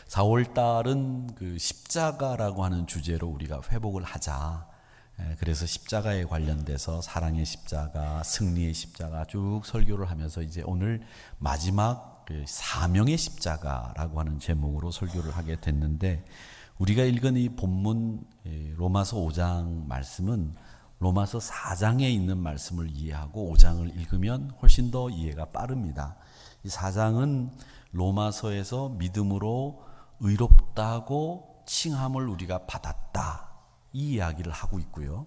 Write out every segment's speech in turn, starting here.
4월 달은 그 십자가라고 하는 주제로 우리가 회복을 하자. 그래서 십자가에 관련돼서 사랑의 십자가, 승리의 십자가 쭉 설교를 하면서 이제 오늘 마지막 그 사명의 십자가라고 하는 제목으로 설교를 하게 됐는데, 우리가 읽은 이 본문 로마서 5장 말씀은 로마서 4장에 있는 말씀을 이해하고 5장을 읽으면 훨씬 더 이해가 빠릅니다. 이 4장은 로마서에서 믿음으로 의롭다고 칭함을 우리가 받았다, 이 이야기를 하고 있고요.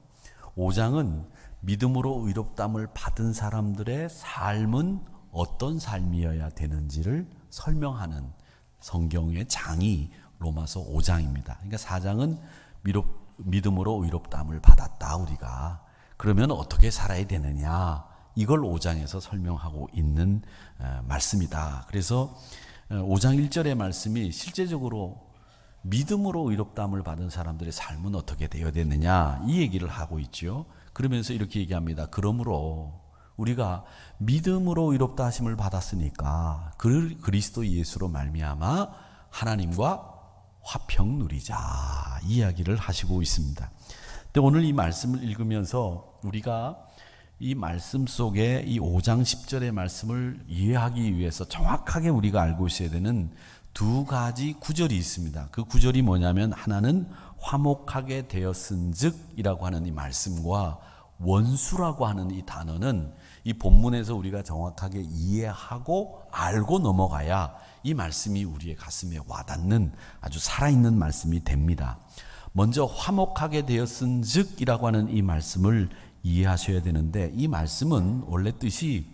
5장은 믿음으로 의롭담을 받은 사람들의 삶은 어떤 삶이어야 되는지를 설명하는 성경의 장이 로마서 5장입니다. 그러니까 4장은 믿음으로 의롭담을 받았다, 우리가. 그러면 어떻게 살아야 되느냐, 이걸 5장에서 설명하고 있는 말씀이다. 그래서 5장 1절의 말씀이 실제적으로 믿음으로 의롭다함을 받은 사람들의 삶은 어떻게 되어야 되느냐, 이 얘기를 하고 있죠. 그러면서 이렇게 얘기합니다. 그러므로 우리가 믿음으로 의롭다 하심을 받았으니까 그리스도 예수로 말미암아 하나님과 화평 누리자, 이 이야기를 하시고 있습니다. 근데 오늘 이 말씀을 읽으면서 우리가 이 말씀 속에 이 5장 10절의 말씀을 이해하기 위해서 정확하게 우리가 알고 있어야 되는 두 가지 구절이 있습니다. 그 구절이 뭐냐면, 하나는 화목하게 되었은즉 이라고 하는 이 말씀과 원수라고 하는 이 단어는 이 본문에서 우리가 정확하게 이해하고 알고 넘어가야 이 말씀이 우리의 가슴에 와닿는 아주 살아있는 말씀이 됩니다. 먼저 화목하게 되었은즉 이라고 하는 이 말씀을 이해하셔야 되는데, 이 말씀은 원래 뜻이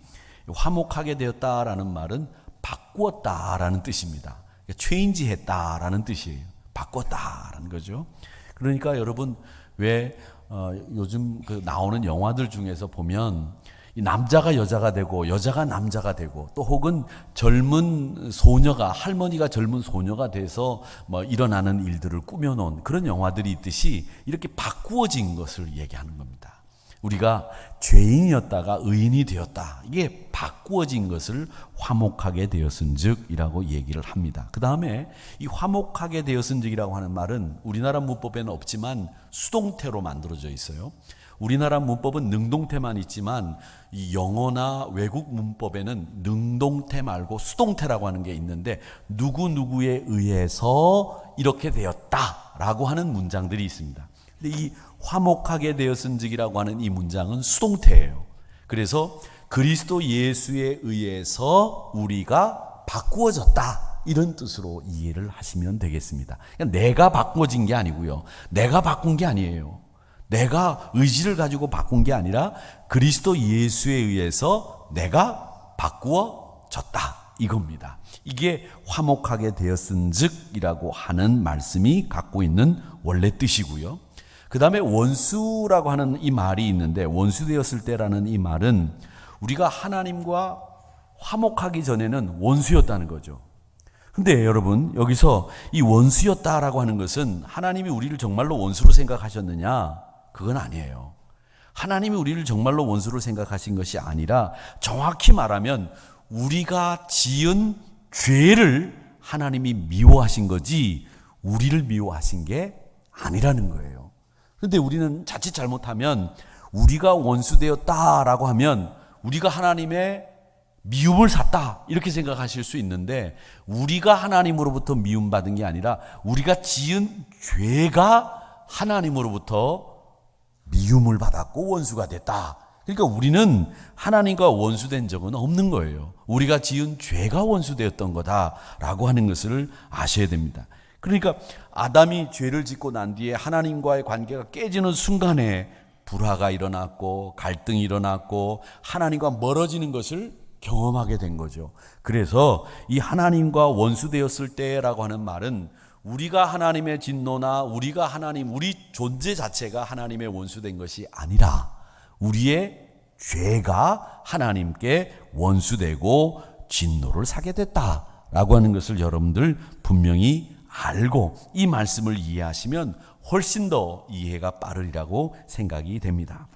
화목하게 되었다라는 말은 바꾸었다라는 뜻입니다. 체인지했다라는 뜻이에요. 바꿨다라는 거죠. 그러니까 여러분, 왜 요즘 그 나오는 영화들 중에서 보면 이 남자가 여자가 되고 여자가 남자가 되고, 또 혹은 젊은 소녀가, 할머니가 젊은 소녀가 돼서 뭐 일어나는 일들을 꾸며놓은 그런 영화들이 있듯이 이렇게 바꾸어진 것을 얘기하는 겁니다. 우리가 죄인이었다가 의인이 되었다, 이게 바꾸어진 것을 화목하게 되었은즉이라고 얘기를 합니다. 그 다음에 이 화목하게 되었은즉이라고 하는 말은 우리나라 문법에는 없지만 수동태로 만들어져 있어요. 우리나라 문법은 능동태만 있지만 이 영어나 외국 문법에는 능동태 말고 수동태라고 하는 게 있는데, 누구누구에 의해서 이렇게 되었다라고 하는 문장들이 있습니다. 근데 이 화목하게 되었은즉이라고 하는 이 문장은 수동태예요. 그래서 그리스도 예수에 의해서 우리가 바꾸어졌다, 이런 뜻으로 이해를 하시면 되겠습니다. 그러니까 내가 바꾸어진 게 아니고요, 내가 바꾼 게 아니에요. 내가 의지를 가지고 바꾼 게 아니라 그리스도 예수에 의해서 내가 바꾸어졌다, 이겁니다. 이게 화목하게 되었은즉이라고 하는 말씀이 갖고 있는 원래 뜻이고요. 그 다음에 원수라고 하는 이 말이 있는데, 원수 되었을 때라는 이 말은 우리가 하나님과 화목하기 전에는 원수였다는 거죠. 근데 여러분, 여기서 이 원수였다라고 하는 것은 하나님이 우리를 정말로 원수로 생각하셨느냐? 그건 아니에요. 하나님이 우리를 정말로 원수로 생각하신 것이 아니라, 정확히 말하면 우리가 지은 죄를 하나님이 미워하신 거지 우리를 미워하신 게 아니라는 거예요. 그런데 우리는 자칫 잘못하면 우리가 원수되었다라고 하면 우리가 하나님의 미움을 샀다, 이렇게 생각하실 수 있는데, 우리가 하나님으로부터 미움받은 게 아니라 우리가 지은 죄가 하나님으로부터 미움을 받았고 원수가 됐다. 그러니까 우리는 하나님과 원수된 적은 없는 거예요. 우리가 지은 죄가 원수되었던 거다라고 하는 것을 아셔야 됩니다. 그러니까 아담이 죄를 짓고 난 뒤에 하나님과의 관계가 깨지는 순간에 불화가 일어났고 갈등이 일어났고 하나님과 멀어지는 것을 경험하게 된 거죠. 그래서 이 하나님과 원수되었을 때라고 하는 말은 우리가 하나님의 진노나 우리 존재 자체가 하나님의 원수된 것이 아니라 우리의 죄가 하나님께 원수되고 진노를 사게 됐다라고 하는 것을 여러분들 분명히 알고 이 말씀을 이해하시면 훨씬 더 이해가 빠르리라고 생각이 됩니다.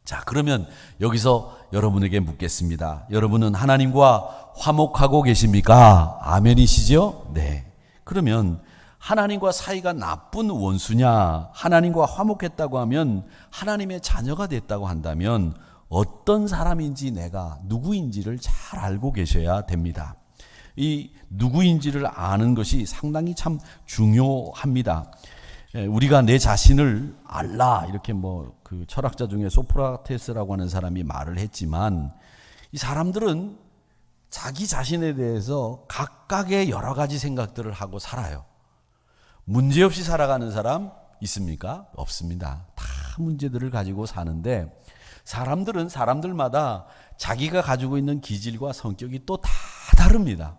자, 그러면 여기서 여러분에게 묻겠습니다. 여러분은 하나님과 화목하고 계십니까? 아멘이시죠? 네. 그러면 하나님과 사이가 나쁜 원수냐, 하나님과 화목했다고 하면 하나님의 자녀가 됐다고 한다면 어떤 사람인지 내가 누구인지를 잘 알고 계셔야 됩니다. 이 누구인지를 아는 것이 상당히 참 중요합니다. 우리가 내 자신을 알라, 이렇게 그 철학자 중에 소크라테스라고 하는 사람이 말을 했지만, 이 사람들은 자기 자신에 대해서 각각의 여러 가지 생각들을 하고 살아요. 문제없이 살아가는 사람 있습니까? 없습니다. 다 문제들을 가지고 사는데, 사람들은 사람들마다 자기가 가지고 있는 기질과 성격이 또 다 다릅니다.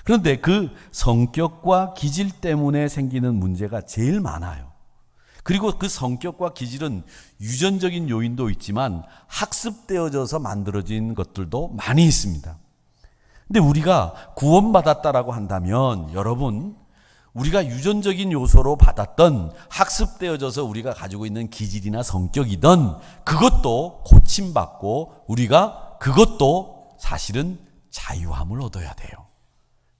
그런데 그 성격과 기질 때문에 생기는 문제가 제일 많아요. 그리고 그 성격과 기질은 유전적인 요인도 있지만 학습되어져서 만들어진 것들도 많이 있습니다. 근데 우리가 구원받았다라고 한다면, 여러분, 우리가 유전적인 요소로 받았던, 학습되어져서 우리가 가지고 있는 기질이나 성격이든 그것도 고침받고 우리가 그것도 사실은 자유함을 얻어야 돼요.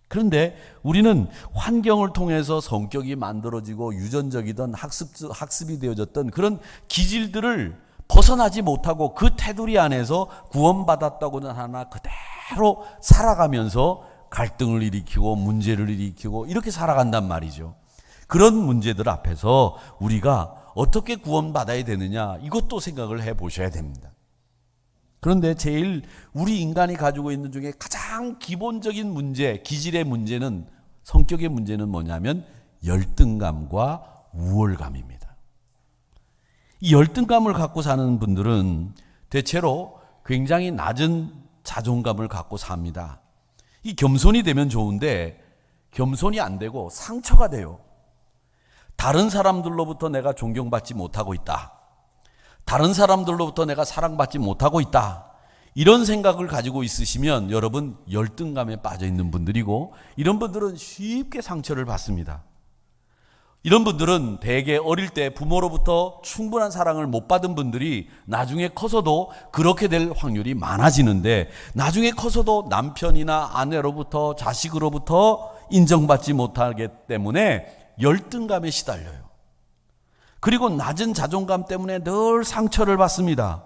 그런데 우리는 환경을 통해서 성격이 만들어지고 유전적이든 학습이 되어졌던 그런 기질들을 벗어나지 못하고 그 테두리 안에서 구원받았다고는 하나 그대로 살아가면서 갈등을 일으키고 문제를 일으키고 이렇게 살아간단 말이죠. 그런 문제들 앞에서 우리가 어떻게 구원받아야 되느냐, 이것도 생각을 해보셔야 됩니다. 그런데 제일 우리 인간이 가지고 있는 중에 가장 기본적인 문제, 기질의 문제는, 성격의 문제는 뭐냐면 열등감과 우월감입니다. 이 열등감을 갖고 사는 분들은 대체로 굉장히 낮은 자존감을 갖고 삽니다. 이 겸손이 되면 좋은데 겸손이 안 되고 상처가 돼요. 다른 사람들로부터 내가 존경받지 못하고 있다, 다른 사람들로부터 내가 사랑받지 못하고 있다, 이런 생각을 가지고 있으시면 여러분 열등감에 빠져 있는 분들이고, 이런 분들은 쉽게 상처를 받습니다. 이런 분들은 대개 어릴 때 부모로부터 충분한 사랑을 못 받은 분들이 나중에 커서도 그렇게 될 확률이 많아지는데, 나중에 커서도 남편이나 아내로부터, 자식으로부터 인정받지 못하기 때문에 열등감에 시달려요. 그리고 낮은 자존감 때문에 늘 상처를 받습니다.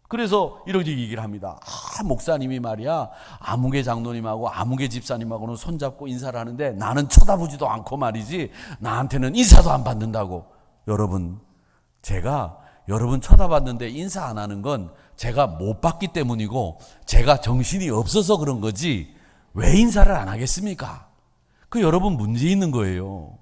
그래서 이렇게 얘기를 합니다. 목사님이 말이야, 아무개 장로님하고 아무개 집사님하고는 손잡고 인사를 하는데 나는 쳐다보지도 않고 말이지, 나한테는 인사도 안 받는다고. 여러분, 제가 여러분 쳐다봤는데 인사 안 하는 건 제가 못 받기 때문이고 제가 정신이 없어서 그런 거지 왜 인사를 안 하겠습니까? 그 여러분 문제 있는 거예요.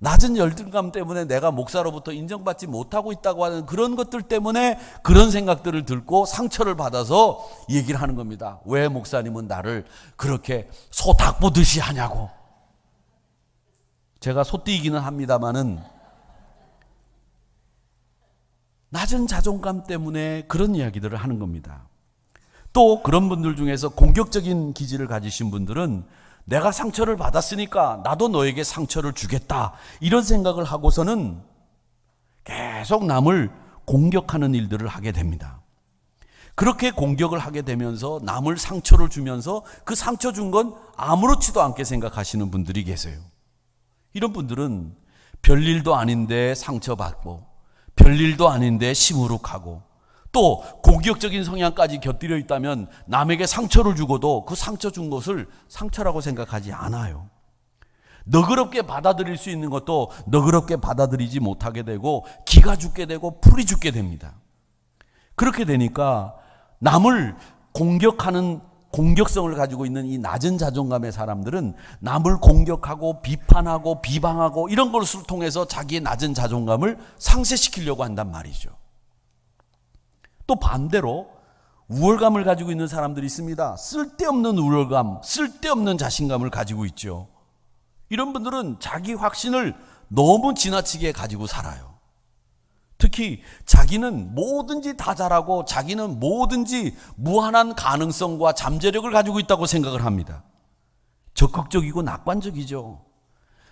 낮은 열등감 때문에 내가 목사로부터 인정받지 못하고 있다고 하는 그런 것들 때문에 그런 생각들을 들고 상처를 받아서 얘기를 하는 겁니다. 왜 목사님은 나를 그렇게 소 닭 보듯이 하냐고. 제가 소띠이기는 합니다마는 낮은 자존감 때문에 그런 이야기들을 하는 겁니다. 또 그런 분들 중에서 공격적인 기질을 가지신 분들은 내가 상처를 받았으니까 나도 너에게 상처를 주겠다, 이런 생각을 하고서는 계속 남을 공격하는 일들을 하게 됩니다. 그렇게 공격을 하게 되면서 남을 상처를 주면서 그 상처 준 건 아무렇지도 않게 생각하시는 분들이 계세요. 이런 분들은 별일도 아닌데 상처받고 별일도 아닌데 시무룩하고, 또 공격적인 성향까지 곁들여 있다면 남에게 상처를 주고도 그 상처 준 것을 상처라고 생각하지 않아요. 너그럽게 받아들일 수 있는 것도 너그럽게 받아들이지 못하게 되고 기가 죽게 되고 풀이 죽게 됩니다. 그렇게 되니까 남을 공격하는 공격성을 가지고 있는 이 낮은 자존감의 사람들은 남을 공격하고 비판하고 비방하고 이런 것을 통해서 자기의 낮은 자존감을 상쇄시키려고 한단 말이죠. 또 반대로 우월감을 가지고 있는 사람들이 있습니다. 쓸데없는 우월감, 쓸데없는 자신감을 가지고 있죠. 이런 분들은 자기 확신을 너무 지나치게 가지고 살아요. 특히 자기는 뭐든지 다 잘하고 자기는 뭐든지 무한한 가능성과 잠재력을 가지고 있다고 생각을 합니다. 적극적이고 낙관적이죠.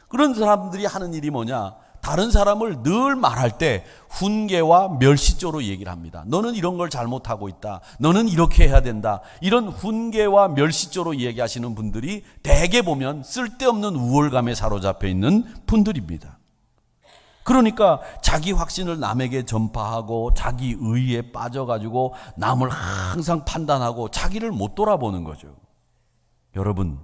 그런 사람들이 하는 일이 뭐냐? 다른 사람을 늘 말할 때 훈계와 멸시조로 얘기를 합니다. 너는 이런 걸 잘못하고 있다. 너는 이렇게 해야 된다. 이런 훈계와 멸시조로 얘기하시는 분들이 대개 보면 쓸데없는 우월감에 사로잡혀 있는 분들입니다. 그러니까 자기 확신을 남에게 전파하고 자기 의의에 빠져가지고 남을 항상 판단하고 자기를 못 돌아보는 거죠. 여러분,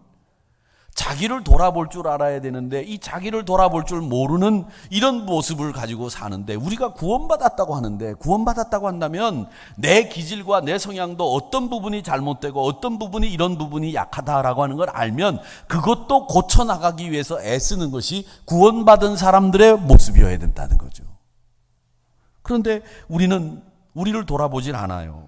자기를 돌아볼 줄 알아야 되는데 이 자기를 돌아볼 줄 모르는 이런 모습을 가지고 사는데, 우리가 구원받았다고 하는데, 구원받았다고 한다면 내 기질과 내 성향도 어떤 부분이 잘못되고 어떤 부분이 이런 부분이 약하다라고 하는 걸 알면 그것도 고쳐나가기 위해서 애쓰는 것이 구원받은 사람들의 모습이어야 된다는 거죠. 그런데 우리는 우리를 돌아보질 않아요.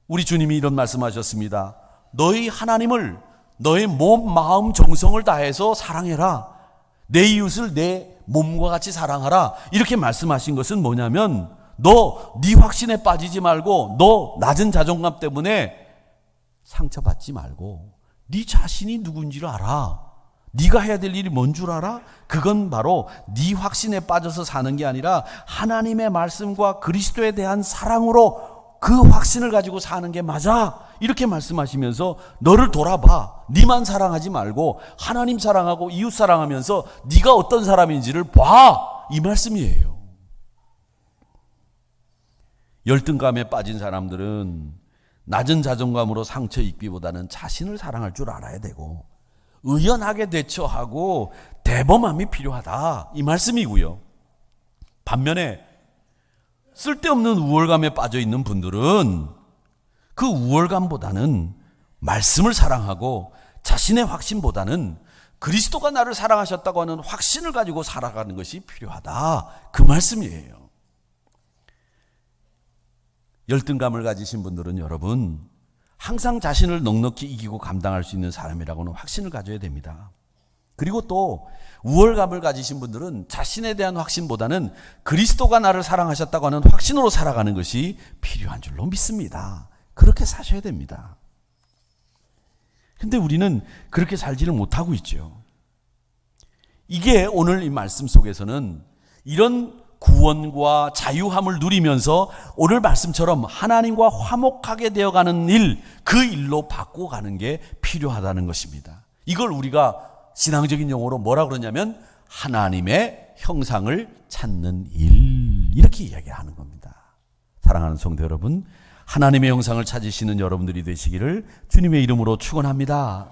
우리 주님이 이런 말씀하셨습니다. 너희 하나님을 너의 몸, 마음, 정성을 다해서 사랑해라. 내 이웃을 내 몸과 같이 사랑하라. 이렇게 말씀하신 것은 뭐냐면, 너 네 확신에 빠지지 말고, 너 낮은 자존감 때문에 상처받지 말고 네 자신이 누군지를 알아. 네가 해야 될 일이 뭔 줄 알아? 그건 바로 네 확신에 빠져서 사는 게 아니라 하나님의 말씀과 그리스도에 대한 사랑으로 그 확신을 가지고 사는 게 맞아. 이렇게 말씀하시면서 너를 돌아봐. 네만 사랑하지 말고 하나님 사랑하고 이웃 사랑하면서 네가 어떤 사람인지를 봐. 이 말씀이에요. 열등감에 빠진 사람들은 낮은 자존감으로 상처 입기보다는 자신을 사랑할 줄 알아야 되고 의연하게 대처하고 대범함이 필요하다. 이 말씀이고요. 반면에 쓸데없는 우월감에 빠져 있는 분들은 그 우월감보다는 말씀을 사랑하고 자신의 확신보다는 그리스도가 나를 사랑하셨다고 하는 확신을 가지고 살아가는 것이 필요하다. 그 말씀이에요. 열등감을 가지신 분들은 여러분, 항상 자신을 넉넉히 이기고 감당할 수 있는 사람이라고는 확신을 가져야 됩니다. 그리고 또 우월감을 가지신 분들은 자신에 대한 확신보다는 그리스도가 나를 사랑하셨다고 하는 확신으로 살아가는 것이 필요한 줄로 믿습니다. 그렇게 사셔야 됩니다. 근데 우리는 그렇게 살지를 못하고 있죠. 이게 오늘 이 말씀 속에서는 이런 구원과 자유함을 누리면서 오늘 말씀처럼 하나님과 화목하게 되어가는 일, 그 일로 바꿔가는 게 필요하다는 것입니다. 이걸 우리가 신앙적인 용어로 뭐라 그러냐면 하나님의 형상을 찾는 일, 이렇게 이야기하는 겁니다. 사랑하는 성도 여러분, 하나님의 형상을 찾으시는 여러분들이 되시기를 주님의 이름으로 축원합니다.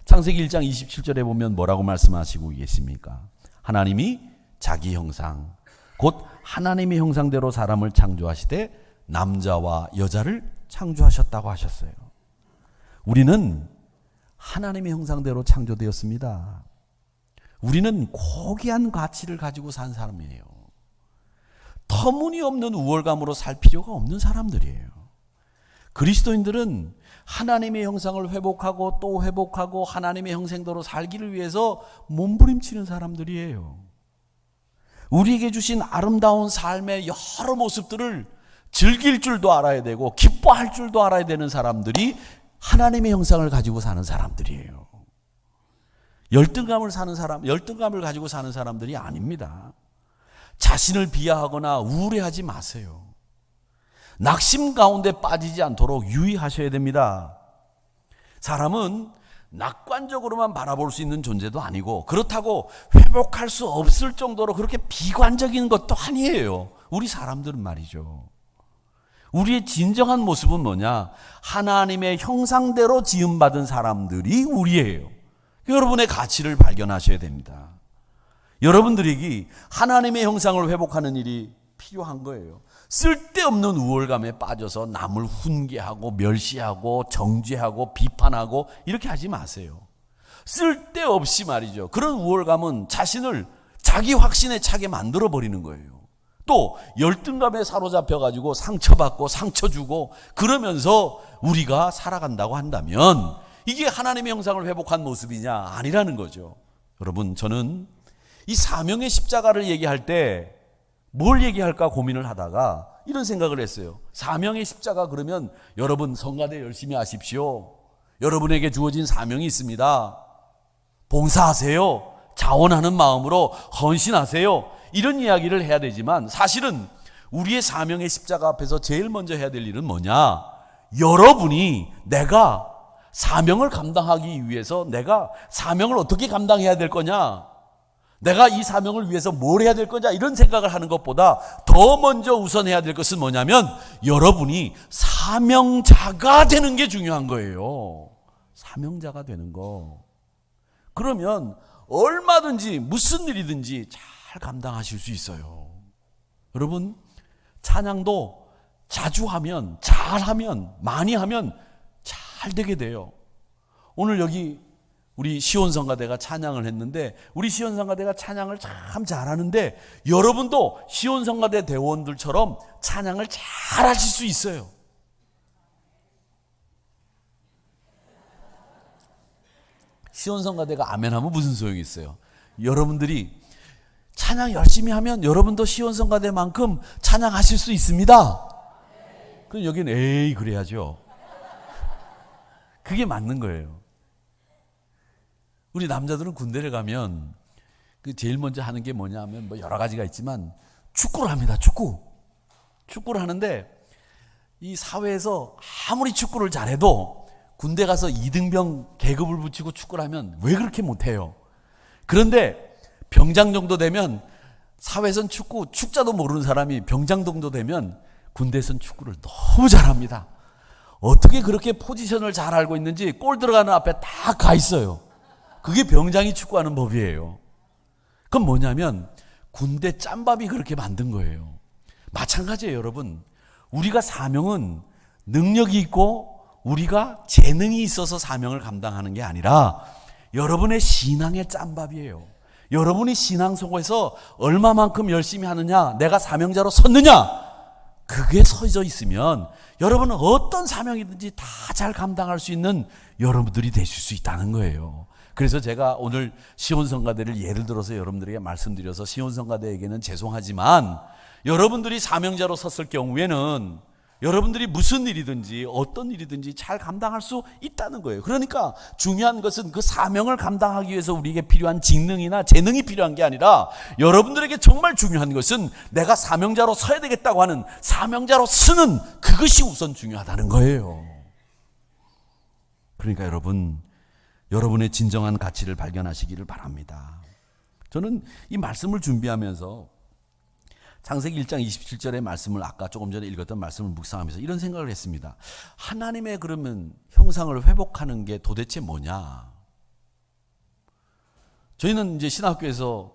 창세기 1장 27절에 보면 뭐라고 말씀하시고 계십니까? 하나님이 자기 형상, 곧 하나님의 형상대로 사람을 창조하시되 남자와 여자를 창조하셨다고 하셨어요. 우리는 하나님의 형상대로 창조되었습니다. 우리는 고귀한 가치를 가지고 산 사람이에요. 터무니없는 우월감으로 살 필요가 없는 사람들이에요. 그리스도인들은 하나님의 형상을 회복하고 또 회복하고 하나님의 형상대로 살기를 위해서 몸부림치는 사람들이에요. 우리에게 주신 아름다운 삶의 여러 모습들을 즐길 줄도 알아야 되고 기뻐할 줄도 알아야 되는 사람들이 하나님의 형상을 가지고 사는 사람들이에요. 열등감을 가지고 사는 사람들이 아닙니다. 자신을 비하하거나 우울해하지 마세요. 낙심 가운데 빠지지 않도록 유의하셔야 됩니다. 사람은 낙관적으로만 바라볼 수 있는 존재도 아니고 그렇다고 회복할 수 없을 정도로 그렇게 비관적인 것도 아니에요. 우리 사람들은 말이죠. 우리의 진정한 모습은 뭐냐? 하나님의 형상대로 지음받은 사람들이 우리예요. 여러분의 가치를 발견하셔야 됩니다. 여러분들에게 하나님의 형상을 회복하는 일이 필요한 거예요. 쓸데없는 우월감에 빠져서 남을 훈계하고 멸시하고 정죄하고 비판하고 이렇게 하지 마세요. 쓸데없이 말이죠. 그런 우월감은 자신을 자기 확신에 차게 만들어버리는 거예요. 또 열등감에 사로잡혀가지고 상처받고 상처 주고 그러면서 우리가 살아간다고 한다면 이게 하나님의 형상을 회복한 모습이냐? 아니라는 거죠. 여러분, 저는 이 사명의 십자가를 얘기할 때 뭘 얘기할까 고민을 하다가 이런 생각을 했어요. 사명의 십자가 그러면 여러분 성가대 열심히 하십시오. 여러분에게 주어진 사명이 있습니다. 봉사하세요. 자원하는 마음으로 헌신하세요. 이런 이야기를 해야 되지만 사실은 우리의 사명의 십자가 앞에서 제일 먼저 해야 될 일은 뭐냐? 여러분이 내가 사명을 감당하기 위해서 내가 사명을 어떻게 감당해야 될 거냐? 내가 이 사명을 위해서 뭘 해야 될 거냐? 이런 생각을 하는 것보다 더 먼저 우선해야 될 것은 뭐냐면 여러분이 사명자가 되는 게 중요한 거예요. 사명자가 되는 거. 그러면 얼마든지 무슨 일이든지 잘 감당하실 수 있어요. 여러분, 찬양도 자주 하면, 잘하면, 많이 하면 잘 되게 돼요. 오늘 여기 우리 시온성가대가 찬양을 했는데 우리 시온성가대가 찬양을 참 잘하는데 여러분도 시온성가대 대원들처럼 찬양을 잘 하실 수 있어요. 시온성가대가 아멘하면 무슨 소용이 있어요? 여러분들이 찬양 열심히 하면 여러분도 시온성가대만큼 찬양하실 수 있습니다. 그럼 여기는 에이 그래야죠. 그게 맞는 거예요. 우리 남자들은 군대를 가면 그 제일 먼저 하는 게 뭐냐 하면 뭐 여러 가지가 있지만 축구를 합니다. 축구를 하는데 이 사회에서 아무리 축구를 잘해도 군대 가서 이등병 계급을 붙이고 축구를 하면 왜 그렇게 못해요? 그런데 병장 정도 되면 사회에선 축자도 모르는 사람이 병장 정도 되면 군대에선 축구를 너무 잘합니다. 어떻게 그렇게 포지션을 잘 알고 있는지 골 들어가는 앞에 다 가 있어요. 그게 병장이 축구하는 법이에요. 그건 뭐냐면 군대 짬밥이 그렇게 만든 거예요. 마찬가지예요, 여러분. 우리가 사명은 능력이 있고 우리가 재능이 있어서 사명을 감당하는 게 아니라 여러분의 신앙의 짬밥이에요. 여러분이 신앙 속에서 얼마만큼 열심히 하느냐, 내가 사명자로 섰느냐, 그게 서져 있으면 여러분은 어떤 사명이든지 다 잘 감당할 수 있는 여러분들이 되실 수 있다는 거예요. 그래서 제가 오늘 시온성가대를 예를 들어서 여러분들에게 말씀드려서 시온성가대에게는 죄송하지만 여러분들이 사명자로 섰을 경우에는 여러분들이 무슨 일이든지 어떤 일이든지 잘 감당할 수 있다는 거예요. 그러니까 중요한 것은 그 사명을 감당하기 위해서 우리에게 필요한 직능이나 재능이 필요한 게 아니라 여러분들에게 정말 중요한 것은 내가 사명자로 서야 되겠다고 하는 사명자로 서는 그것이 우선 중요하다는 거예요. 그러니까 여러분의 진정한 가치를 발견하시기를 바랍니다. 저는 이 말씀을 준비하면서 창세기 1장 27절의 말씀을 아까 조금 전에 읽었던 말씀을 묵상하면서 이런 생각을 했습니다. 하나님의 그러면 형상을 회복하는 게 도대체 뭐냐? 저희는 이제 신학교에서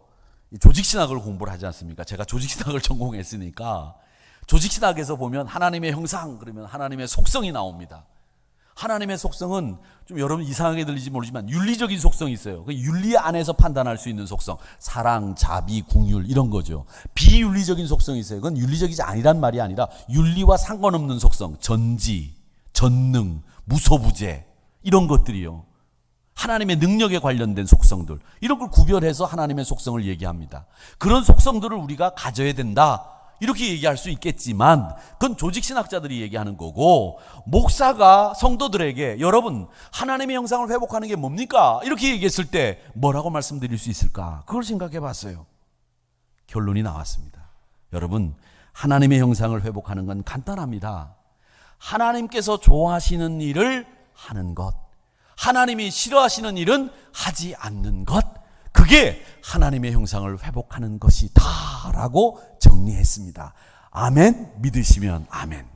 조직신학을 공부를 하지 않습니까? 제가 조직신학을 전공했으니까 조직신학에서 보면 하나님의 형상 그러면 하나님의 속성이 나옵니다. 하나님의 속성은 좀 여러분 이상하게 들리지 모르지만 윤리적인 속성이 있어요. 그 윤리 안에서 판단할 수 있는 속성, 사랑, 자비, 궁율 이런 거죠. 비윤리적인 속성이 있어요. 그건 윤리적이지 아니란 말이 아니라 윤리와 상관없는 속성, 전지, 전능, 무소부재 이런 것들이요. 하나님의 능력에 관련된 속성들 이런 걸 구별해서 하나님의 속성을 얘기합니다. 그런 속성들을 우리가 가져야 된다. 이렇게 얘기할 수 있겠지만 그건 조직신학자들이 얘기하는 거고 목사가 성도들에게 여러분 하나님의 형상을 회복하는 게 뭡니까? 이렇게 얘기했을 때 뭐라고 말씀드릴 수 있을까? 그걸 생각해 봤어요. 결론이 나왔습니다. 여러분 하나님의 형상을 회복하는 건 간단합니다. 하나님께서 좋아하시는 일을 하는 것, 하나님이 싫어하시는 일은 하지 않는 것, 그게 하나님의 형상을 회복하는 것이다라고 정리했습니다. 아멘? 믿으시면 아멘.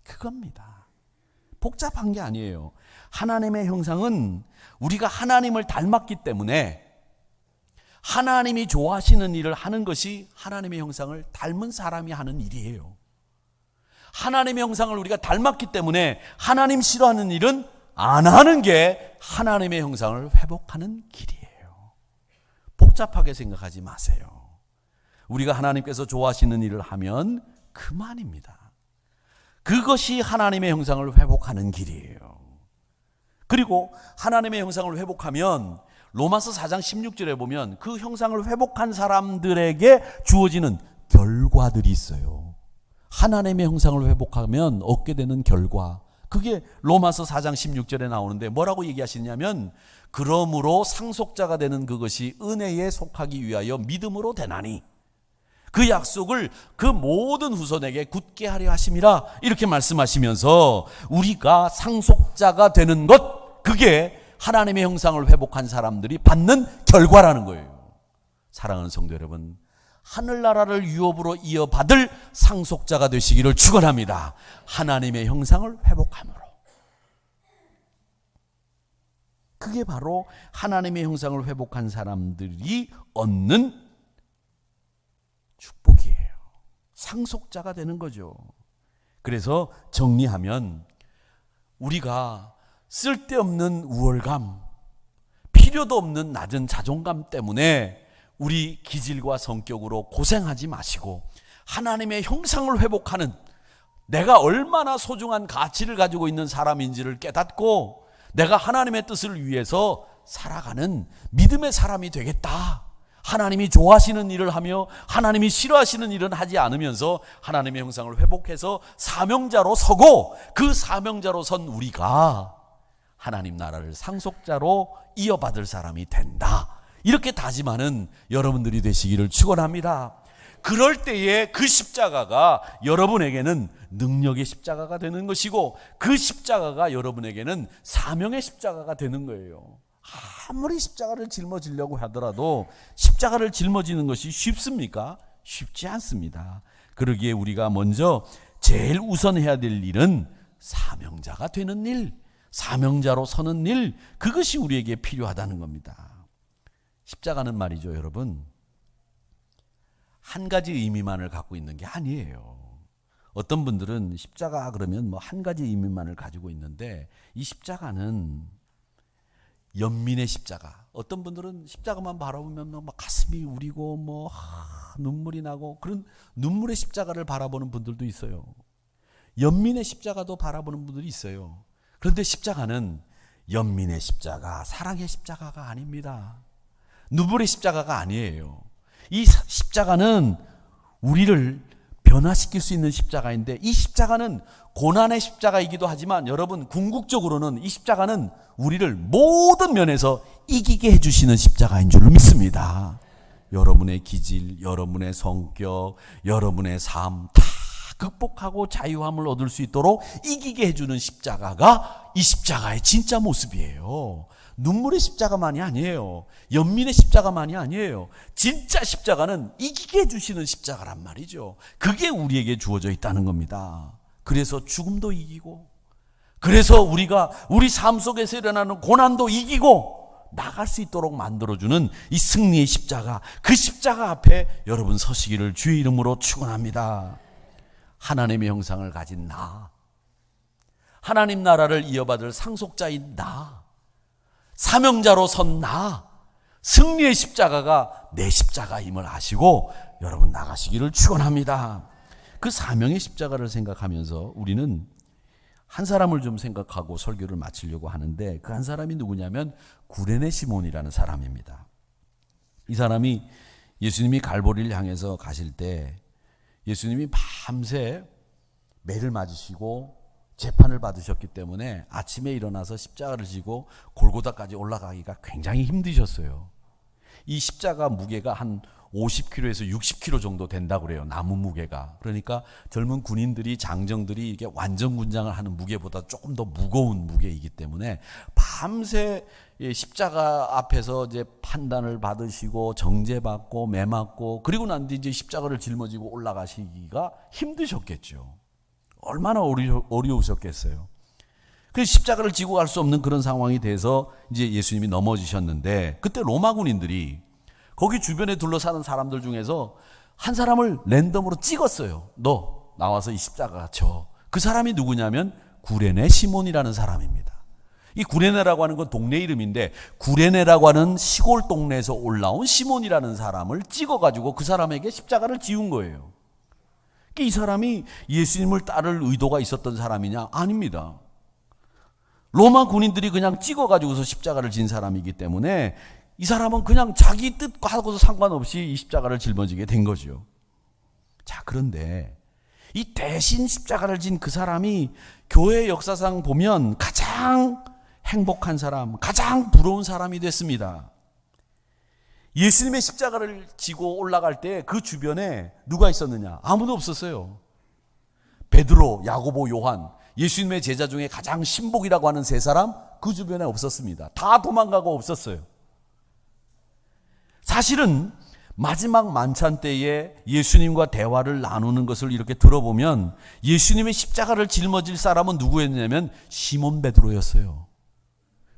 그겁니다. 복잡한 게 아니에요. 하나님의 형상은 우리가 하나님을 닮았기 때문에 하나님이 좋아하시는 일을 하는 것이 하나님의 형상을 닮은 사람이 하는 일이에요. 하나님의 형상을 우리가 닮았기 때문에 하나님 싫어하는 일은 안 하는 게 하나님의 형상을 회복하는 길이에요. 복잡하게 생각하지 마세요. 우리가 하나님께서 좋아하시는 일을 하면 그만입니다. 그것이 하나님의 형상을 회복하는 길이에요. 그리고 하나님의 형상을 회복하면 로마서 4장 16절에 보면 그 형상을 회복한 사람들에게 주어지는 결과들이 있어요. 하나님의 형상을 회복하면 얻게 되는 결과, 그게 로마서 4장 16절에 나오는데 뭐라고 얘기하시냐면 그러므로 상속자가 되는 그것이 은혜에 속하기 위하여 믿음으로 되나니 그 약속을 그 모든 후손에게 굳게 하려 하심이라 이렇게 말씀하시면서 우리가 상속자가 되는 것 그게 하나님의 형상을 회복한 사람들이 받는 결과라는 거예요. 사랑하는 성도 여러분, 하늘나라를 유업으로 이어받을 상속자가 되시기를 축원합니다. 하나님의 형상을 회복함으로. 그게 바로 하나님의 형상을 회복한 사람들이 얻는 축복이에요. 상속자가 되는 거죠. 그래서 정리하면 우리가 쓸데없는 우월감, 필요도 없는 낮은 자존감 때문에 우리 기질과 성격으로 고생하지 마시고 하나님의 형상을 회복하는 내가 얼마나 소중한 가치를 가지고 있는 사람인지를 깨닫고 내가 하나님의 뜻을 위해서 살아가는 믿음의 사람이 되겠다. 하나님이 좋아하시는 일을 하며 하나님이 싫어하시는 일은 하지 않으면서 하나님의 형상을 회복해서 사명자로 서고 그 사명자로 선 우리가 하나님 나라를 상속자로 이어받을 사람이 된다. 이렇게 다짐하는 여러분들이 되시기를 축원합니다. 그럴 때에 그 십자가가 여러분에게는 능력의 십자가가 되는 것이고 그 십자가가 여러분에게는 사명의 십자가가 되는 거예요. 아무리 십자가를 짊어지려고 하더라도 십자가를 짊어지는 것이 쉽습니까? 쉽지 않습니다. 그러기에 우리가 먼저 제일 우선해야 될 일은 사명자가 되는 일, 사명자로 서는 일, 그것이 우리에게 필요하다는 겁니다. 십자가는 말이죠, 여러분, 한 가지 의미만을 갖고 있는 게 아니에요. 어떤 분들은 십자가 그러면 뭐 한 가지 의미만을 가지고 있는데 이 십자가는 연민의 십자가. 어떤 분들은 십자가만 바라보면 막 가슴이 우리고 뭐 눈물이 나고 그런 눈물의 십자가를 바라보는 분들도 있어요. 연민의 십자가도 바라보는 분들이 있어요. 그런데 십자가는 연민의 십자가, 사랑의 십자가가 아닙니다. 눈물의 십자가가 아니에요. 이 십자가는 우리를 변화시킬 수 있는 십자가인데 이 십자가는 고난의 십자가이기도 하지만 여러분 궁극적으로는 이 십자가는 우리를 모든 면에서 이기게 해주시는 십자가인 줄로 믿습니다. 여러분의 기질, 여러분의 성격, 여러분의 삶 다 극복하고 자유함을 얻을 수 있도록 이기게 해주는 십자가가 이 십자가의 진짜 모습이에요. 눈물의 십자가만이 아니에요. 연민의 십자가만이 아니에요. 진짜 십자가는 이기게 해주시는 십자가란 말이죠. 그게 우리에게 주어져 있다는 겁니다. 그래서 죽음도 이기고, 그래서 우리가 우리 삶 속에서 일어나는 고난도 이기고 나갈 수 있도록 만들어주는 이 승리의 십자가, 그 십자가 앞에 여러분 서시기를 주의 이름으로 축원합니다. 하나님의 형상을 가진 나, 하나님 나라를 이어받을 상속자인 나, 사명자로 선 나, 승리의 십자가가 내 십자가임을 아시고 여러분 나가시기를 축원합니다. 그 사명의 십자가를 생각하면서 우리는 한 사람을 좀 생각하고 설교를 마치려고 하는데 그 한 사람이 누구냐면 구레네 시몬이라는 사람입니다. 이 사람이 예수님이 갈보리를 향해서 가실 때 예수님이 밤새 매를 맞으시고 재판을 받으셨기 때문에 아침에 일어나서 십자가를 지고 골고다까지 올라가기가 굉장히 힘드셨어요. 이 십자가 무게가 한 50kg에서 60kg 정도 된다고 그래요. 나무 무게가. 그러니까 젊은 군인들이, 장정들이 이게 완전군장을 하는 무게보다 조금 더 무거운 무게이기 때문에 밤새 십자가 앞에서 이제 판단을 받으시고 정죄받고 매 맞고 그리고 난 뒤 이제 십자가를 짊어지고 올라가시기가 힘드셨겠죠. 얼마나 어려우셨겠어요. 그래서 십자가를 지고 갈 수 없는 그런 상황이 돼서 이제 예수님이 넘어지셨는데 그때 로마 군인들이 거기 주변에 둘러사는 사람들 중에서 한 사람을 랜덤으로 찍었어요. 너 나와서 이 십자가 져. 그 사람이 누구냐면 구레네 시몬이라는 사람입니다. 이 구레네라고 하는 건 동네 이름인데 구레네라고 하는 시골 동네에서 올라온 시몬이라는 사람을 찍어가지고 그 사람에게 십자가를 지운 거예요. 이 사람이 예수님을 따를 의도가 있었던 사람이냐? 아닙니다. 로마 군인들이 그냥 찍어가지고서 십자가를 진 사람이기 때문에 이 사람은 그냥 자기 뜻과도 상관없이 이 십자가를 짊어지게 된 거죠. 자, 그런데 이 대신 십자가를 진 그 사람이 교회 역사상 보면 가장 행복한 사람, 가장 부러운 사람이 됐습니다. 예수님의 십자가를 지고 올라갈 때 그 주변에 누가 있었느냐? 아무도 없었어요. 베드로, 야고보, 요한, 예수님의 제자 중에 가장 신복이라고 하는 세 사람, 그 주변에 없었습니다. 다 도망가고 없었어요. 사실은 마지막 만찬 때에 예수님과 대화를 나누는 것을 이렇게 들어보면 예수님의 십자가를 짊어질 사람은 누구였냐면 시몬 베드로였어요.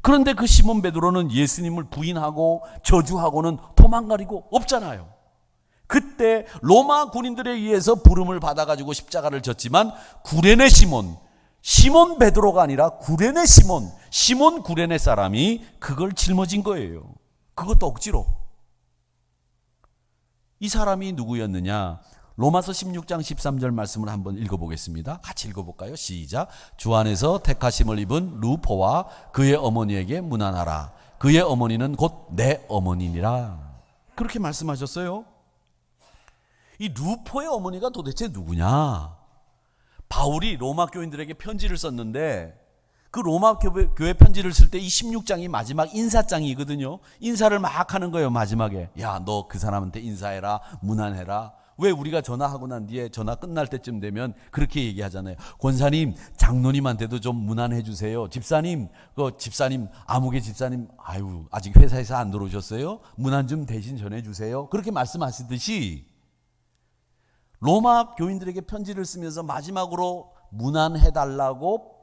그런데 그 시몬 베드로는 예수님을 부인하고 저주하고는 도망가리고 없잖아요. 그때 로마 군인들에 의해서 부름을 받아가지고 십자가를 졌지만 구레네 시몬 베드로가 아니라 구레네 시몬 구레네 사람이 그걸 짊어진 거예요. 그것도 억지로. 이 사람이 누구였느냐? 로마서 16장 13절 말씀을 한번 읽어보겠습니다. 같이 읽어볼까요? 시작. 주 안에서 택하심을 입은 루포와 그의 어머니에게 문안하라. 그의 어머니는 곧 내 어머니니라. 그렇게 말씀하셨어요. 이 루포의 어머니가 도대체 누구냐? 바울이 로마 교인들에게 편지를 썼는데 그 로마 교회 편지를 쓸 때 이 16장이 마지막 인사장이거든요. 인사를 막 하는 거예요. 마지막에. 야, 너 그 사람한테 인사해라. 문안해라. 왜 우리가 전화하고 난 뒤에 전화 끝날 때쯤 되면 그렇게 얘기하잖아요. 권사님, 장로님한테도 좀 문안해 주세요. 집사님, 아무개 집사님, 아유, 아직 회사에서 안 들어오셨어요? 문안 좀 대신 전해 주세요. 그렇게 말씀하시듯이 로마 교인들에게 편지를 쓰면서 마지막으로 문안해 달라고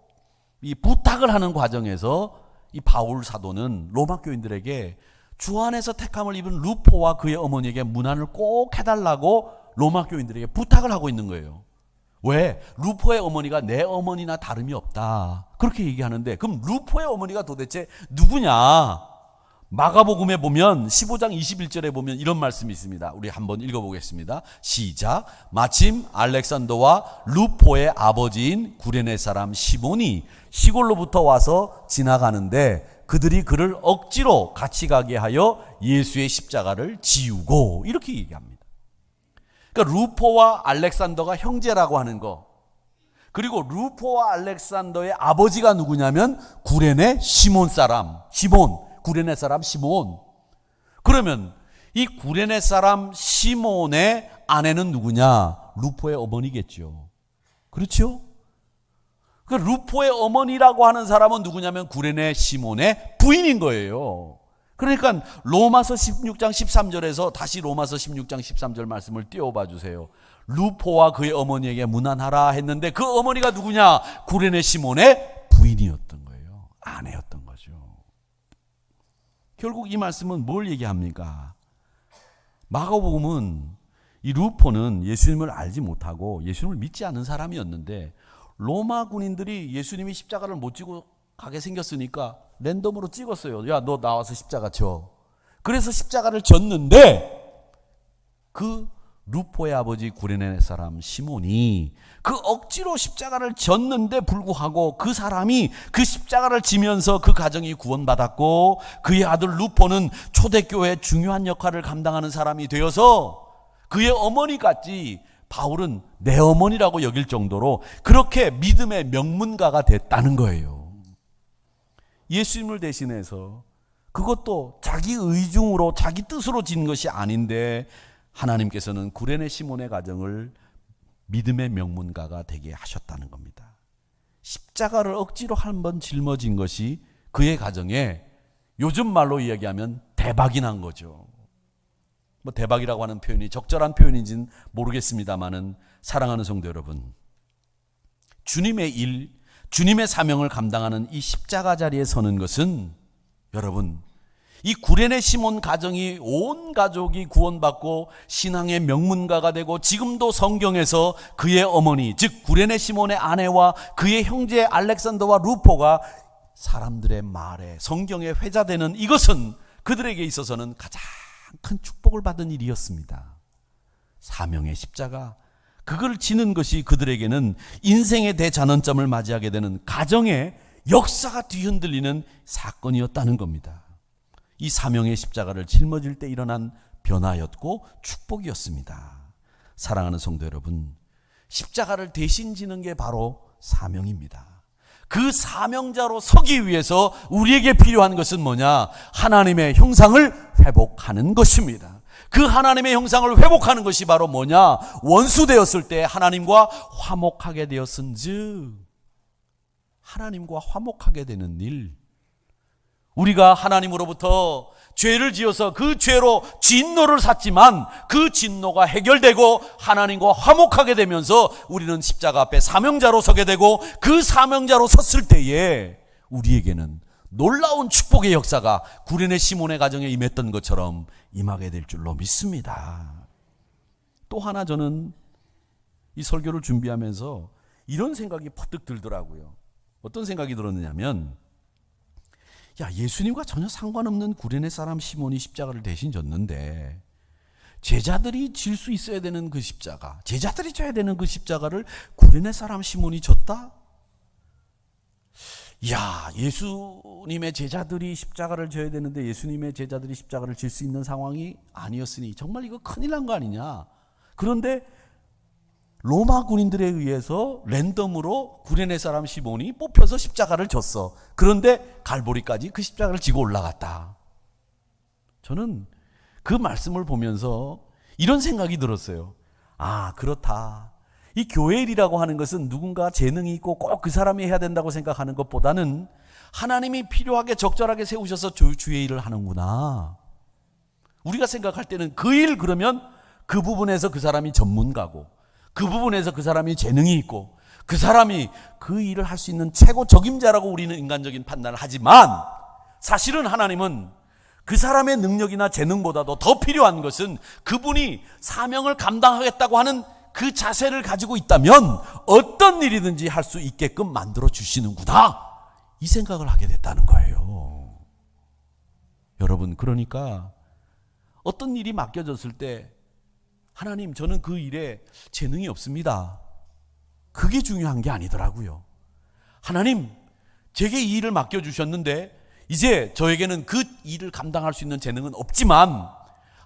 이 부탁을 하는 과정에서 이 바울 사도는 로마 교인들에게 주 안에서 택함을 입은 루포와 그의 어머니에게 문안을 꼭 해달라고 로마 교인들에게 부탁을 하고 있는 거예요. 왜? 루포의 어머니가 내 어머니나 다름이 없다. 그렇게 얘기하는데 그럼 루포의 어머니가 도대체 누구냐? 마가복음에 보면 15장 21절에 보면 이런 말씀이 있습니다. 우리 한번 읽어보겠습니다. 시작. 마침 알렉산더와 루포의 아버지인 구레네 사람 시몬이 시골로부터 와서 지나가는데 그들이 그를 억지로 같이 가게 하여 예수의 십자가를 지우고 이렇게 얘기합니다. 그러니까 루포와 알렉산더가 형제라고 하는 거, 그리고 루포와 알렉산더의 아버지가 누구냐면 구레네 구레네 사람 시몬. 그러면 이 구레네 사람 시몬의 아내는 누구냐? 루포의 어머니겠죠. 그렇죠? 그 루포의 어머니라고 하는 사람은 누구냐면 구레네 시몬의 부인인 거예요. 그러니까 로마서 16장 13절에서 다시 로마서 16장 13절 말씀을 띄워봐 주세요. 루포와 그의 어머니에게 문안하라 했는데 그 어머니가 누구냐? 구레네 시몬의 부인이었던 거예요. 아내였던 거죠. 결국 이 말씀은 뭘 얘기합니까? 마가복음은 이 루포는 예수님을 알지 못하고 예수님을 믿지 않는 사람이었는데 로마 군인들이 예수님이 십자가를 못 지고 가게 생겼으니까 랜덤으로 찍었어요. 야, 너 나와서 십자가 져. 그래서 십자가를 졌는데 그 루포의 아버지 구레네 사람 시몬이 그 억지로 십자가를 졌는데 불구하고 그 사람이 그 십자가를 지면서 그 가정이 구원받았고 그의 아들 루포는 초대교회의 중요한 역할을 감당하는 사람이 되어서 그의 어머니같이 바울은 내 어머니라고 여길 정도로 그렇게 믿음의 명문가가 됐다는 거예요. 예수님을 대신해서 그것도 자기 의중으로 자기 뜻으로 진 것이 아닌데 하나님께서는 구레네 시몬의 가정을 믿음의 명문가가 되게 하셨다는 겁니다. 십자가를 억지로 한 번 짊어진 것이 그의 가정에 요즘 말로 이야기하면 대박이 난 거죠. 뭐 대박이라고 하는 표현이 적절한 표현인지는 모르겠습니다만은 사랑하는 성도 여러분, 주님의 일, 주님의 사명을 감당하는 이 십자가 자리에 서는 것은 여러분, 이 구레네 시몬 가정이 온 가족이 구원받고 신앙의 명문가가 되고 지금도 성경에서 그의 어머니, 즉 구레네 시몬의 아내와 그의 형제 알렉산더와 루포가 사람들의 말에 성경에 회자되는 이것은 그들에게 있어서는 가장 큰 축복을 받은 일이었습니다. 사명의 십자가, 그걸 지는 것이 그들에게는 인생의 대전환점을 맞이하게 되는 가정의 역사가 뒤흔들리는 사건이었다는 겁니다. 이 사명의 십자가를 짊어질 때 일어난 변화였고 축복이었습니다. 사랑하는 성도 여러분, 십자가를 대신 지는 게 바로 사명입니다. 그 사명자로 서기 위해서 우리에게 필요한 것은 뭐냐? 하나님의 형상을 회복하는 것입니다. 그 하나님의 형상을 회복하는 것이 바로 뭐냐? 원수 되었을 때 하나님과 화목하게 되었은즉, 하나님과 화목하게 되는 일. 우리가 하나님으로부터 죄를 지어서 그 죄로 진노를 샀지만 그 진노가 해결되고 하나님과 화목하게 되면서 우리는 십자가 앞에 사명자로 서게 되고, 그 사명자로 섰을 때에 우리에게는 놀라운 축복의 역사가 구레네 시몬의 가정에 임했던 것처럼 임하게 될 줄로 믿습니다. 또 하나 저는 이 설교를 준비하면서 이런 생각이 퍼뜩 들더라고요. 어떤 생각이 들었느냐면, 예수님과 전혀 상관없는 구레네 사람 시몬이 십자가를 대신 졌는데 제자들이 질 수 있어야 되는 그 십자가, 제자들이 져야 되는 그 십자가를 구레네 사람 시몬이 졌다? 예수님의 제자들이 십자가를 져야 되는데 예수님의 제자들이 십자가를 질 수 있는 상황이 아니었으니 정말 이거 큰일 난 거 아니냐. 그런데 로마 군인들에 의해서 랜덤으로 구레네 사람 시몬이 뽑혀서 십자가를 졌어. 그런데 갈보리까지 그 십자가를 지고 올라갔다. 저는 그 말씀을 보면서 이런 생각이 들었어요. 그렇다. 이 교회 일이라고 하는 것은 누군가 재능이 있고 꼭 그 사람이 해야 된다고 생각하는 것보다는 하나님이 필요하게 적절하게 세우셔서 주의 일을 하는구나. 우리가 생각할 때는 그 일, 그러면 그 부분에서 그 사람이 전문가고, 그 부분에서 그 사람이 재능이 있고, 그 사람이 그 일을 할 수 있는 최고 적임자라고 우리는 인간적인 판단을 하지만, 사실은 하나님은 그 사람의 능력이나 재능보다도 더 필요한 것은 그분이 사명을 감당하겠다고 하는 그 자세를 가지고 있다면 어떤 일이든지 할 수 있게끔 만들어 주시는구나, 이 생각을 하게 됐다는 거예요. 여러분, 그러니까 어떤 일이 맡겨졌을 때 하나님, 저는 그 일에 재능이 없습니다, 그게 중요한 게 아니더라고요. 하나님, 제게 이 일을 맡겨주셨는데 이제 저에게는 그 일을 감당할 수 있는 재능은 없지만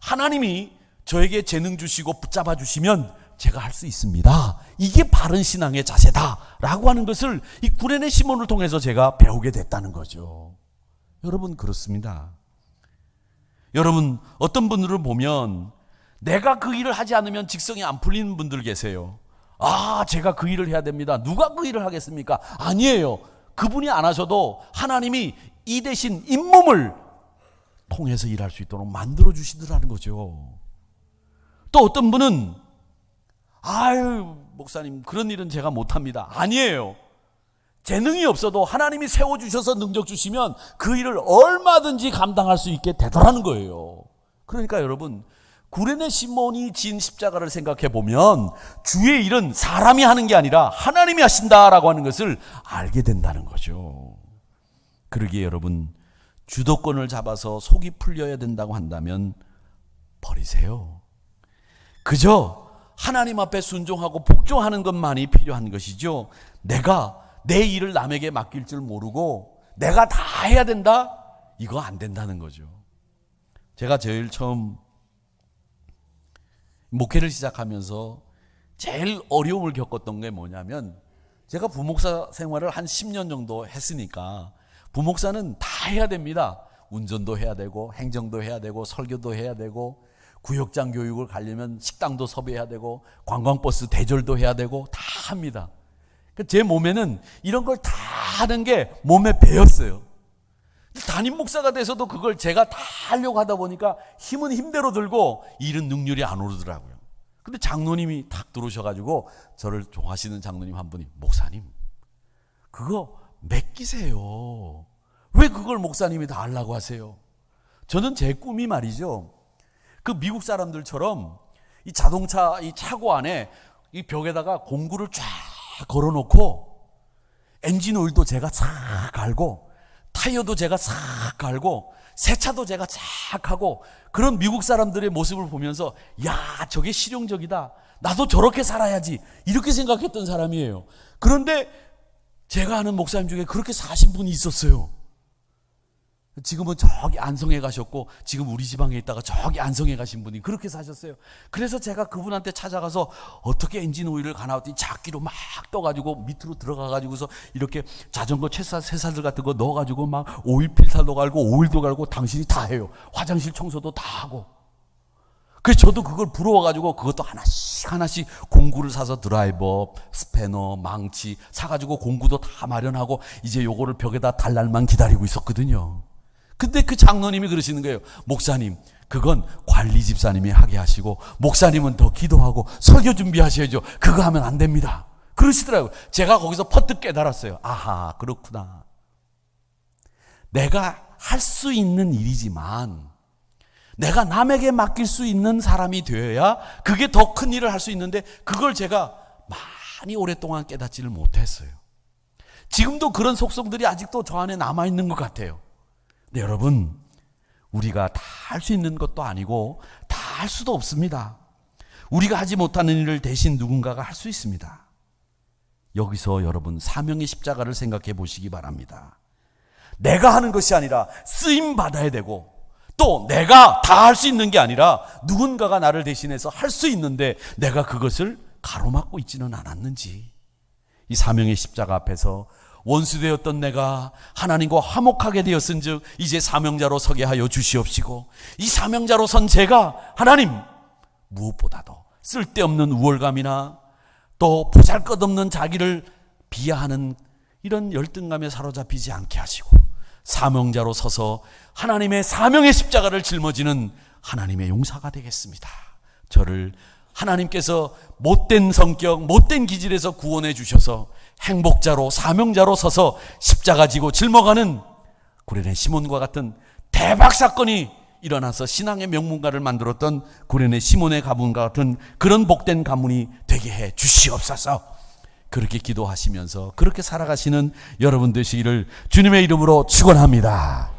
하나님이 저에게 재능 주시고 붙잡아 주시면 제가 할 수 있습니다. 이게 바른 신앙의 자세다라고 하는 것을 이 구레네 시몬을 통해서 제가 배우게 됐다는 거죠. 여러분, 그렇습니다. 여러분, 어떤 분들을 보면 내가 그 일을 하지 않으면 직성이 안 풀리는 분들 계세요. 제가 그 일을 해야 됩니다. 누가 그 일을 하겠습니까? 아니에요. 그분이 안 하셔도 하나님이 이 대신 잇몸을 통해서 일할 수 있도록 만들어 주시더라는 거죠. 또 어떤 분은 목사님, 그런 일은 제가 못합니다. 아니에요. 재능이 없어도 하나님이 세워주셔서 능력 주시면 그 일을 얼마든지 감당할 수 있게 되더라는 거예요. 그러니까 여러분, 구레네 시몬이 진 십자가를 생각해 보면 주의 일은 사람이 하는 게 아니라 하나님이 하신다라고 하는 것을 알게 된다는 거죠. 그러기에 여러분, 주도권을 잡아서 속이 풀려야 된다고 한다면 버리세요. 그저 하나님 앞에 순종하고 복종하는 것만이 필요한 것이죠. 내가 내 일을 남에게 맡길 줄 모르고 내가 다 해야 된다? 이거 안 된다는 거죠. 제가 제일 처음 목회를 시작하면서 제일 어려움을 겪었던 게 뭐냐면, 제가 부목사 생활을 한 10년 정도 했으니까 부목사는 다 해야 됩니다. 운전도 해야 되고 행정도 해야 되고 설교도 해야 되고 구역장 교육을 가려면 식당도 섭외해야 되고 관광버스 대절도 해야 되고 다 합니다. 제 몸에는 이런 걸 다 하는 게 몸에 배었어요. 담임 목사가 돼서도 그걸 제가 다 하려고 하다 보니까 힘은 힘대로 들고 일은 능률이 안 오르더라고요. 근데 장로님이 탁 들어오셔가지고 저를 좋아하시는 장로님 한 분이, 목사님, 그거 맡기세요. 왜 그걸 목사님이 다 하려고 하세요? 저는 제 꿈이 말이죠, 그 미국 사람들처럼 이 자동차 이 차고 안에 이 벽에다가 공구를 쫙 걸어놓고 엔진 오일도 제가 싹 갈고 타이어도 제가 싹 갈고 세차도 제가 싹 하고, 그런 미국 사람들의 모습을 보면서 저게 실용적이다, 나도 저렇게 살아야지, 이렇게 생각했던 사람이에요. 그런데 제가 아는 목사님 중에 그렇게 사신 분이 있었어요. 지금은 저기 안성에 가셨고 지금 우리 지방에 있다가 저기 안성에 가신 분이 그렇게 사셨어요. 그래서 제가 그분한테 찾아가서 어떻게 엔진 오일을 가나왔더니 작기로 막 떠가지고 밑으로 들어가가지고서 이렇게 자전거 쇠사슬 같은 거 넣어가지고 막 오일 필터도 갈고 오일도 갈고 당신이 다 해요. 화장실 청소도 다 하고. 그래서 저도 그걸 부러워가지고 그것도 하나씩 공구를 사서 드라이버, 스패너, 망치 사가지고 공구도 다 마련하고 이제 요거를 벽에다 달 날만 기다리고 있었거든요. 근데 그 장로님이 그러시는 거예요. 목사님, 그건 관리 집사님이 하게 하시고 목사님은 더 기도하고 설교 준비하셔야죠. 그거 하면 안 됩니다. 그러시더라고요. 제가 거기서 퍼뜩 깨달았어요. 아하, 그렇구나. 내가 할 수 있는 일이지만 내가 남에게 맡길 수 있는 사람이 되어야 그게 더 큰 일을 할 수 있는데 그걸 제가 많이 오랫동안 깨닫지를 못했어요. 지금도 그런 속성들이 아직도 저 안에 남아있는 것 같아요. 근데 여러분, 우리가 다 할 수 있는 것도 아니고 다 할 수도 없습니다. 우리가 하지 못하는 일을 대신 누군가가 할 수 있습니다. 여기서 여러분 사명의 십자가를 생각해 보시기 바랍니다. 내가 하는 것이 아니라 쓰임 받아야 되고 또 내가 다 할 수 있는 게 아니라 누군가가 나를 대신해서 할 수 있는데 내가 그것을 가로막고 있지는 않았는지. 이 사명의 십자가 앞에서 원수되었던 내가 하나님과 화목하게 되었은즉 이제 사명자로 서게 하여 주시옵시고 이 사명자로 선 제가 하나님 무엇보다도 쓸데없는 우월감이나 또 보잘것없는 자기를 비하하는 이런 열등감에 사로잡히지 않게 하시고 사명자로 서서 하나님의 사명의 십자가를 짊어지는 하나님의 용사가 되겠습니다. 저를 하나님께서 못된 성격, 못된 기질에서 구원해 주셔서 행복자로 사명자로 서서 십자가 지고 짊어가는 구레네 시몬과 같은 대박 사건이 일어나서 신앙의 명문가를 만들었던 구레네 시몬의 가문과 같은 그런 복된 가문이 되게 해 주시옵소서. 그렇게 기도하시면서 그렇게 살아가시는 여러분 되시기를 주님의 이름으로 축원합니다.